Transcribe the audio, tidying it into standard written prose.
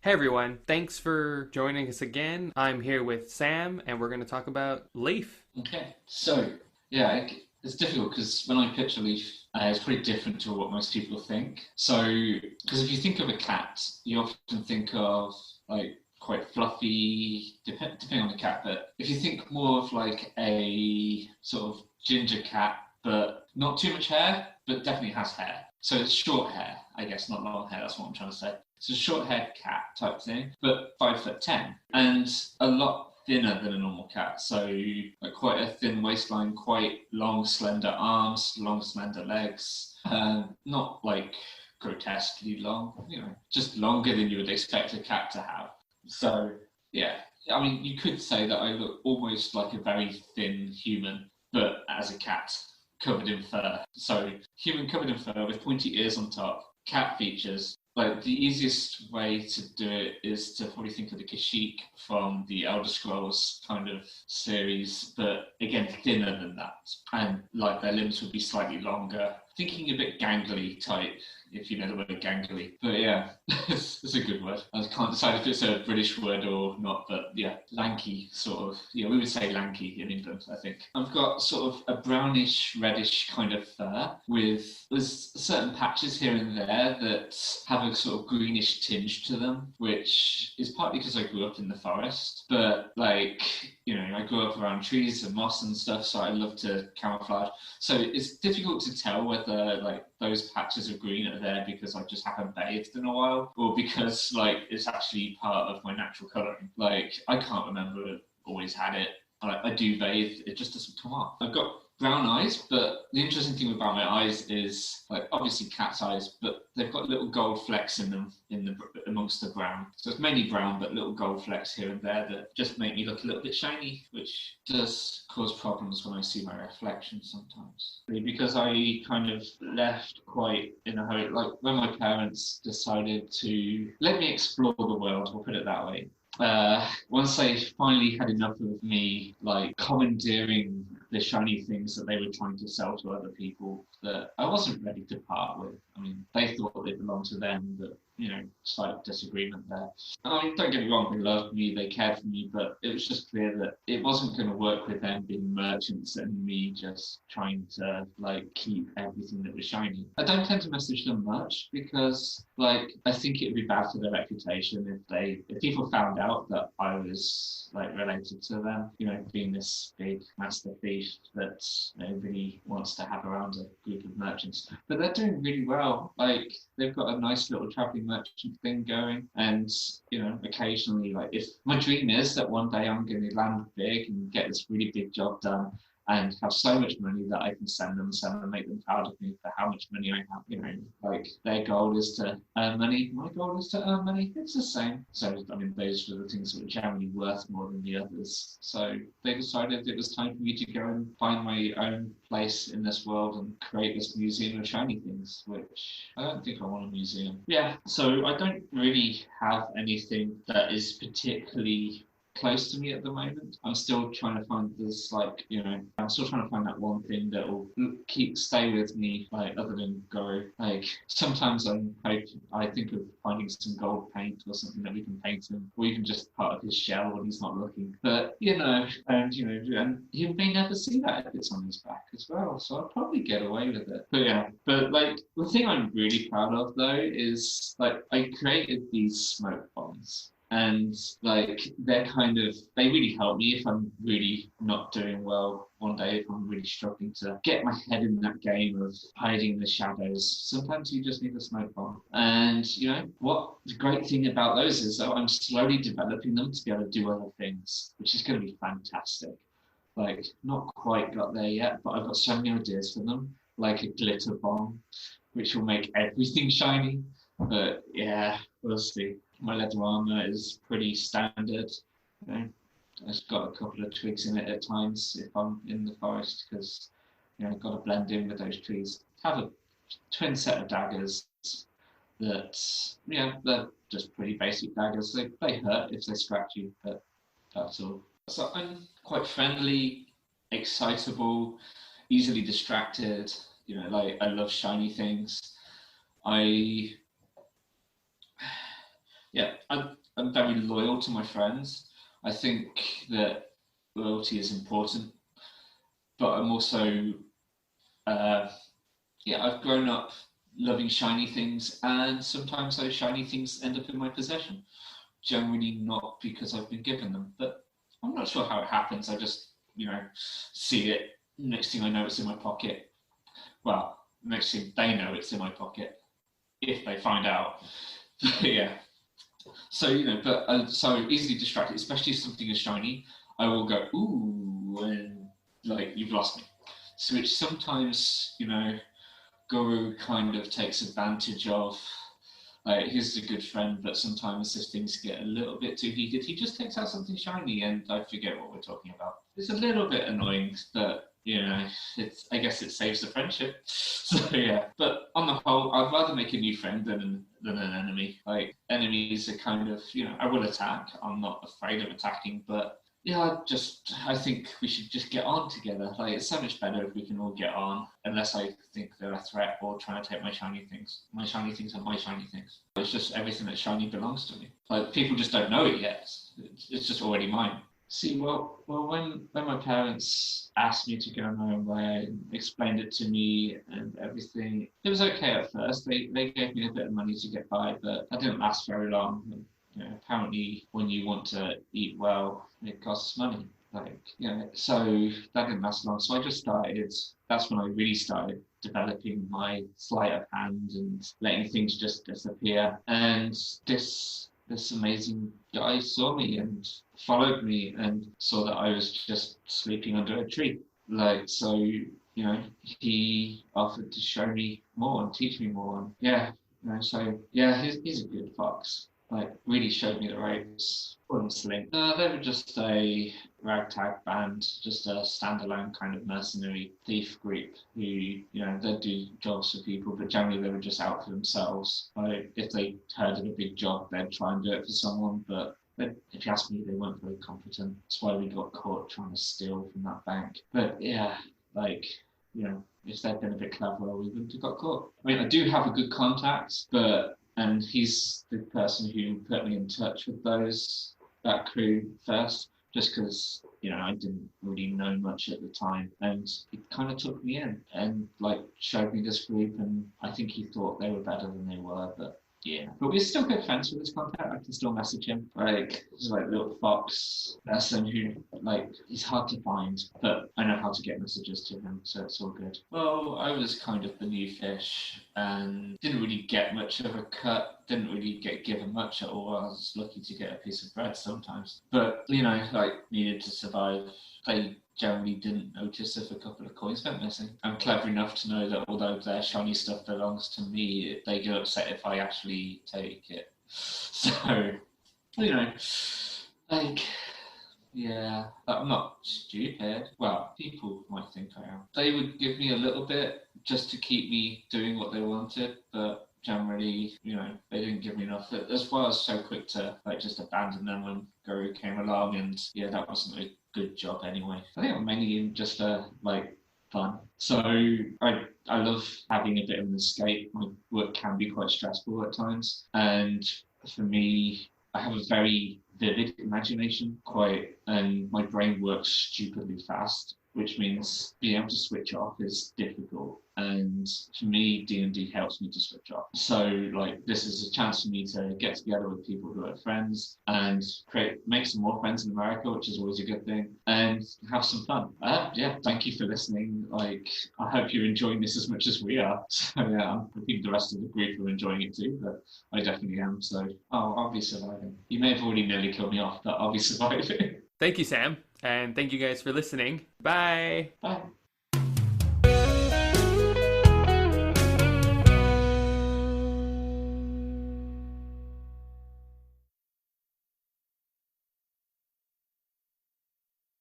Hey everyone, thanks for joining us again. I'm here with Sam and we're going to talk about Leaf. Okay, so yeah, it's difficult because when I picture Leaf, it's pretty different to what most people think. So, because if you think of a cat, you often think of like quite fluffy, depending on the cat. But if you think more of like a sort of ginger cat, but not too much hair, but definitely has hair. So it's short hair, I guess, not long hair. That's what I'm trying to say. It's a short-haired cat type thing, but 5'10", and a lot thinner than a normal cat. So like quite a thin waistline, quite long, slender arms, long, slender legs. Not like grotesquely long, just longer than you would expect a cat to have. So yeah, I mean, you could say that I look almost like a very thin human, but as a cat covered in fur. So human covered in fur with pointy ears on top, cat features. Like the easiest way to do it is to probably think of the Kashyyyk from the Elder Scrolls kind of series, but again thinner than that, and like their limbs would be slightly longer, thinking a bit gangly type, if you know the word gangly. But yeah, it's a good word. I can't decide if it's a British word or not, but yeah, lanky sort of. Yeah, we would say lanky in England, I think. I've got sort of a brownish, reddish kind of fur with there's certain patches here and there that have a sort of greenish tinge to them, which is partly because I grew up in the forest, but like, I grew up around trees and moss and stuff, so I love to camouflage. So it's difficult to tell whether like those patches of green are there because I just haven't bathed in a while, or because like it's actually part of my natural colouring. Like I can't remember it, always had it. I do bathe, it just doesn't come off. I've got brown eyes, but the interesting thing about my eyes is like obviously cat's eyes, but they've got little gold flecks in them amongst the brown. So it's mainly brown, but little gold flecks here and there that just make me look a little bit shiny, which does cause problems when I see my reflection sometimes. Because I kind of left quite in a hurry, like when my parents decided to let me explore the world, we'll put it that way. Once they finally had enough of me, like commandeering the shiny things that they were trying to sell to other people that I wasn't ready to part with. I mean, they thought they belonged to them, but slight disagreement there. I mean, don't get me wrong, they loved me, they cared for me, but it was just clear that it wasn't going to work with them being merchants and me just trying to like keep everything that was shiny. I don't tend to message them much because like I think it would be bad for their reputation if people found out that I was like related to them, being this big master thief that nobody wants to have around a group of merchants. But they're doing really well. Like they've got a nice little traveling merchant thing going, and occasionally, like if my dream is that one day I'm going to land big and get this really big job done, and have so much money that I can send them, make them proud of me for how much money I have. Like their goal is to earn money, my goal is to earn money. It's the same. So I mean, those were the things that were generally worth more than the others. So they decided it was time for me to go and find my own place in this world and create this museum of shiny things, which I don't think I want a museum. Yeah, so I don't really have anything that is particularly close to me at the moment. I'm still trying to find this, like, I'm still trying to find that one thing that will stay with me, like, other than go. Like, sometimes I think of finding some gold paint or something that we can paint him, or even just part of his shell when he's not looking. But, and you may never see that if it's on his back as well. So I'll probably get away with it. But yeah, but like, the thing I'm really proud of though is, like, I created these smoke bombs and like they really help me if I'm really not doing well one day, if I'm really struggling to get my head in that game of hiding in the shadows. Sometimes you just need a smoke bomb, and what the great thing about those is that I'm slowly developing them to be able to do other things, which is going to be fantastic. Like, not quite got there yet, but I've got so many ideas for them, like a glitter bomb which will make everything shiny. But yeah, we'll see. My leather armor is pretty standard. You know, it's got a couple of twigs in it at times if I'm in the forest because I've got to blend in with those trees. Have a twin set of daggers that they're just pretty basic daggers. They hurt if they scratch you, but that's all. So I'm quite friendly, excitable, easily distracted. Like I love shiny things. I Yeah, I'm very loyal to my friends. I think that loyalty is important, but I'm also, uh, yeah, I've grown up loving shiny things, and sometimes those shiny things end up in my possession. Generally, not because I've been given them, but I'm not sure how it happens. I just, see it. Next thing I know, it's in my pocket. Well, next thing they know, it's in my pocket if they find out. Yeah. So but so easily distracted, especially if something is shiny. I will go ooh, and like you've lost me. So which sometimes Guru kind of takes advantage of. Like he's a good friend, but sometimes if things get a little bit too heated, he just takes out something shiny, and I forget what we're talking about. It's a little bit annoying, but I guess it saves the friendship. So yeah, but on the whole, I'd rather make a new friend than an enemy. Like enemies are kind of I will attack. I'm not afraid of attacking, but yeah, I think we should just get on together. Like it's so much better if we can all get on, unless I think they're a threat or trying to take my shiny things. My shiny things are my shiny things. It's just everything that's shiny belongs to me. Like people just don't know it yet. It's just already mine. See, when my parents asked me to go my own way and explained it to me and everything, it was okay at first. They gave me a bit of money to get by, but that didn't last very long. Apparently when you want to eat well, it costs money. So that didn't last long. So that's when I really started developing my sleight of hand and letting things just disappear. And this amazing guy saw me and followed me and saw that I was just sleeping under a tree. He offered to show me more and teach me more. And he's a good fox. Like really showed me the ropes. Honestly, they were just a ragtag band, just a standalone kind of mercenary thief group who, they'd do jobs for people, but generally they were just out for themselves. Like if they heard of a big job, they'd try and do it for someone, but if you ask me, they weren't very competent. That's why we got caught trying to steal from that bank. But yeah, if they'd been a bit cleverer, we wouldn't have got caught. I mean, I do have a good contact, and he's the person who put me in touch with that crew first, just because I didn't really know much at the time, and he kind of took me in and showed me this group, and I think he thought they were better than they were, but yeah. But we're still good friends with this contact. I can still message him. He's like little fox person who he's hard to find, but I know how to get messages to him, so it's all good. Well, I was kind of the new fish and didn't really get much of a cut. Didn't really get given much at all. I was lucky to get a piece of bread sometimes, but needed to survive. They generally didn't notice if a couple of coins went missing. I'm clever enough to know that although their shiny stuff belongs to me, they get upset if I actually take it. So, yeah, I'm not stupid. Well, people might think I am. They would give me a little bit just to keep me doing what they wanted, but generally, they didn't give me enough. That's why I was so quick to just abandon them when Guru came along, and yeah, that wasn't a good job anyway. I think I'm mainly in just fun. So I love having a bit of an escape. My work can be quite stressful at times, and for me, I have a very vivid imagination, and my brain works stupidly fast, which means being able to switch off is difficult. And for me, D&D helps me to switch off. So this is a chance for me to get together with people who are friends and make some more friends in America, which is always a good thing, and have some fun. Thank you for listening. I hope you're enjoying this as much as we are. So yeah, I'm hoping the rest of the group are enjoying it too, but I definitely am. So I'll be surviving. You may have already nearly killed me off, but I'll be surviving. Thank you, Sam. And thank you guys for listening. Bye. Bye.